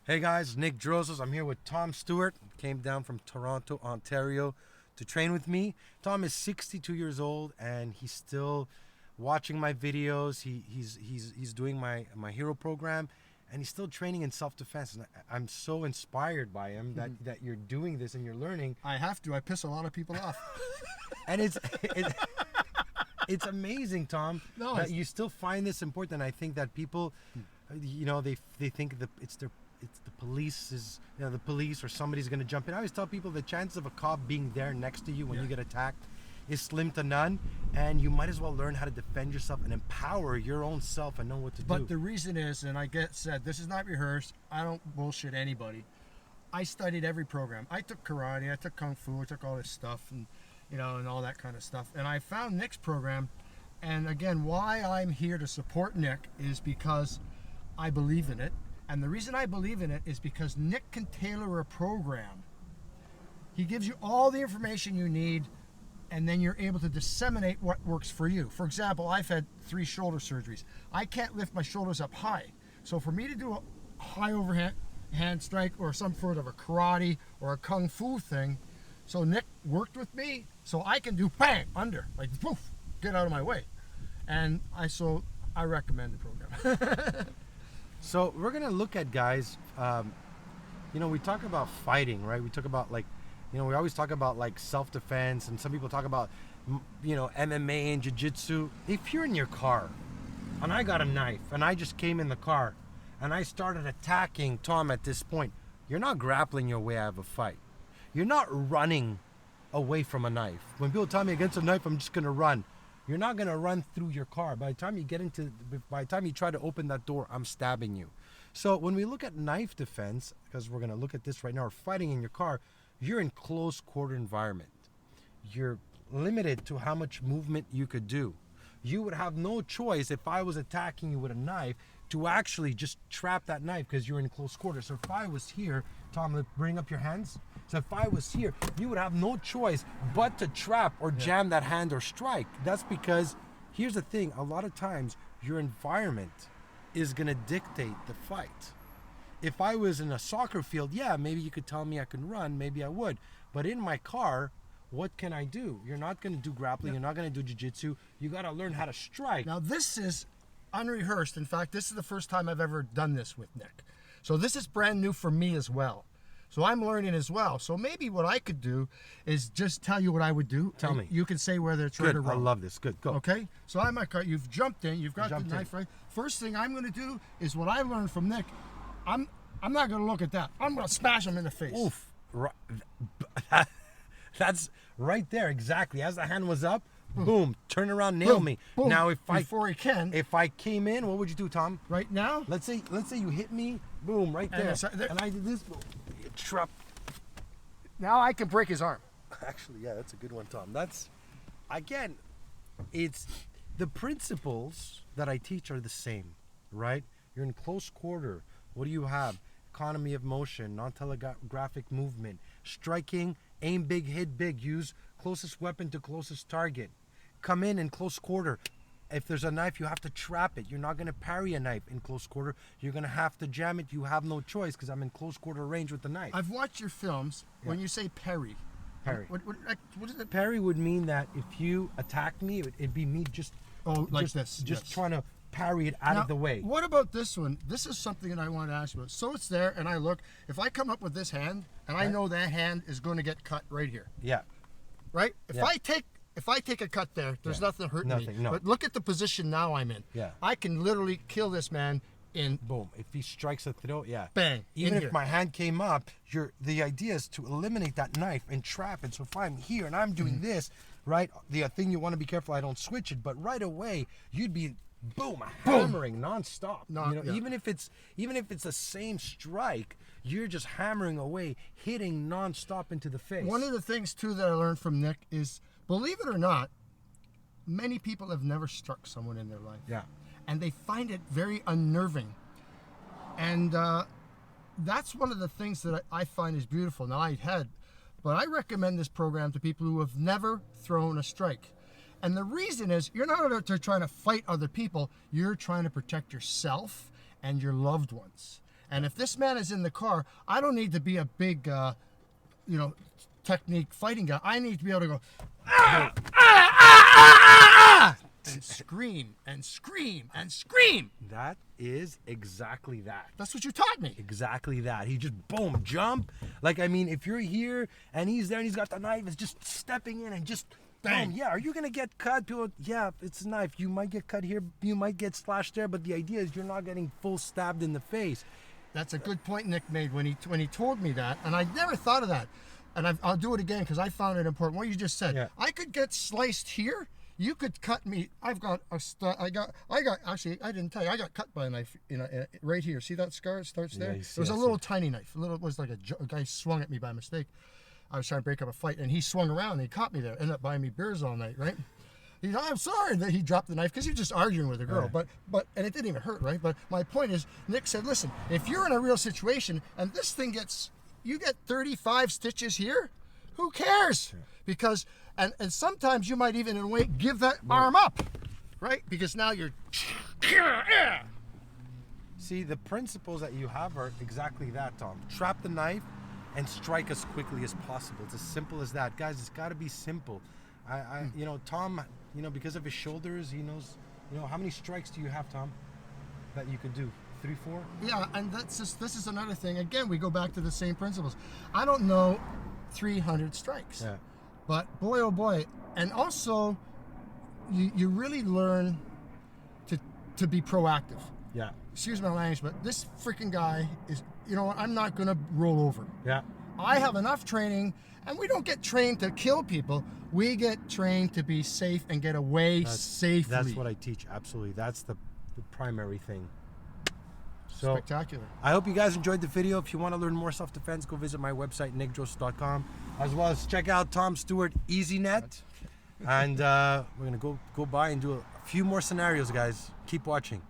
Hey guys, Nick Drossos. I'm here with Tom Stewart. Came down from Toronto, Ontario to train with me. Tom is 62 years old and he's still watching my videos. He's doing my hero program and he's still training in self-defense. And I'm so inspired by him that you're doing this and you're learning. I have to. I piss a lot of people off. And it's amazing, Tom, that you still find this important. I think that people, they think it's the police the police or somebody's going to jump in. I always tell people the chances of a cop being there next to you when you get attacked is slim to none, and you might as well learn how to defend yourself and empower your own self and know what to do. But the reason is, and I said, this is not rehearsed. I don't bullshit anybody. I studied every program. I took karate, I took kung fu, I took all this stuff, and and all that kind of stuff. And I found Nick's program, and again, why I'm here to support Nick is because I believe in it. And the reason I believe in it is because Nick can tailor a program. He gives you all the information you need, and then you're able to disseminate what works for you. For example, I've had 3 shoulder surgeries. I can't lift my shoulders up high. So for me to do a high overhand hand strike or some sort of a karate or a kung fu thing, so Nick worked with me so I can do bang, under, like poof, get out of my way. And I recommend the program. So we're going to look at guys, we talk about fighting, right? We talk about we always talk about self-defense, and some people talk about, MMA and jiu-jitsu. If you're in your car and I got a knife and I just came in the car and I started attacking Tom at this point, you're not grappling your way out of a fight. You're not running away from a knife. When people tell me against a knife, I'm just going to run. You're not going to run through your car. By the time you try to open that door, I'm stabbing you. So when we look at knife defense, because we're going to look at this right now, or fighting in your car, you're in close quarter environment. You're limited to how much movement you could do. You would have no choice if I was attacking you with a knife to actually just trap that knife because you're in close quarter. So if I was here, Tom, bring up your hands. So if I was here, you would have no choice but to trap or jam that hand or strike. That's because, here's the thing, a lot of times your environment is going to dictate the fight. If I was in a soccer field, maybe you could tell me I can run, maybe I would. But in my car, what can I do? You're not going to do grappling, you're not going to do jiu-jitsu. You got to learn how to strike. Now this is unrehearsed. In fact, this is the first time I've ever done this with Nick. So this is brand new for me as well. So I'm learning as well. So maybe what I could do is just tell you what I would do. Tell me. You can say whether it's right or wrong. I love this. Good, go. Okay? So I'm at car. You've jumped in. You've got the knife right. First thing I'm going to do is what I learned from Nick. I'm not going to look at that. I'm going to smash him in the face. Oof. That's right there, exactly. As the hand was up, boom, turn around, nail me. Boom. Now if I came in, what would you do, Tom? Right now? Let's say you hit me, boom, right there. And I did this, boom, trap. Now I can break his arm. Actually, that's a good one, Tom. That's, again, it's the principles that I teach are the same, right? You're in close quarter. What do you have? Economy of motion, non-telegraphic movement, striking, aim big, hit big, use closest weapon to closest target. Come in close quarter. If there's a knife, you have to trap it. You're not going to parry a knife in close quarter. You're going to have to jam it. You have no choice because I'm in close quarter range with the knife. I've watched your films. When you say parry. What is it? Parry would mean that if you attack me, it'd be me just trying to parry it out of the way. What about this one? This is something that I want to ask you about. So it's there, and I look. If I come up with this hand, and I know that hand is going to get cut right here. Yeah. Right? If I take a cut there, there's nothing hurting me. No. But look at the position now I'm in. Yeah. I can literally kill this man in boom. If he strikes a throat, bang. Even if my hand came up, the idea is to eliminate that knife and trap it. So if I'm here and I'm doing this, right? The thing you want to be careful I don't switch it, but right away you'd be boom, hammering nonstop. Even if it's the same strike, you're just hammering away, hitting nonstop into the face. One of the things too that I learned from Nick is, believe it or not, many people have never struck someone in their life. Yeah. And they find it very unnerving. And that's one of the things that I find is beautiful. Now but I recommend this program to people who have never thrown a strike. And the reason is, you're not out there trying to fight other people, you're trying to protect yourself and your loved ones. And if this man is in the car, I don't need to be a big, technique fighting guy. I need to be able to go, and scream and scream and scream. That is exactly that. That's what you taught me. Exactly that. He just boom, jump. Like, I mean, if you're here and he's there and he's got the knife, it's just stepping in and just bang. Yeah, are you gonna get cut? People, yeah, it's a knife. You might get cut here, you might get slashed there, but the idea is you're not getting full stabbed in the face. That's a good point Nick made when he told me that, and I never thought of that. And I'll do it again because I found it important. What you just said. Yeah. I could get sliced here. You could cut me. I've got I got actually I didn't tell you I got cut by a knife right here. See that scar? It starts there. Yeah, It was a little tiny knife. It was like a guy swung at me by mistake. I was trying to break up a fight, and he swung around and he caught me there. Ended up buying me beers all night, right? He's, I'm sorry that he dropped the knife because he was just arguing with a girl, Yeah. but and it didn't even hurt, right? But my point is, Nick said, listen, if you're in a real situation and this thing you get 35 stitches here, who cares? Because and sometimes you might even in a way give that arm up, right? Because now you're. See, the principles that you have are exactly that, Tom. Trap the knife and strike as quickly as possible. It's as simple as that. Guys, it's got to be simple. Tom, because of his shoulders, he knows, how many strikes do you have, Tom, that you can do? 3, 4? Yeah, and this is another thing. Again, we go back to the same principles. I don't know 300 strikes. Yeah. But boy, oh boy. And also, you really learn to be proactive. Yeah. Excuse my language, but this freaking guy is, I'm not going to roll over. Yeah. I have enough training, and we don't get trained to kill people. We get trained to be safe and get away safely. That's what I teach. Absolutely. That's the primary thing. So, spectacular. I hope you guys enjoyed the video. If you want to learn more self-defense, go visit my website, nickdrossos.com, as well as check out Tom Stewart EasyNet. And we're going to go by and do a few more scenarios, guys. Keep watching.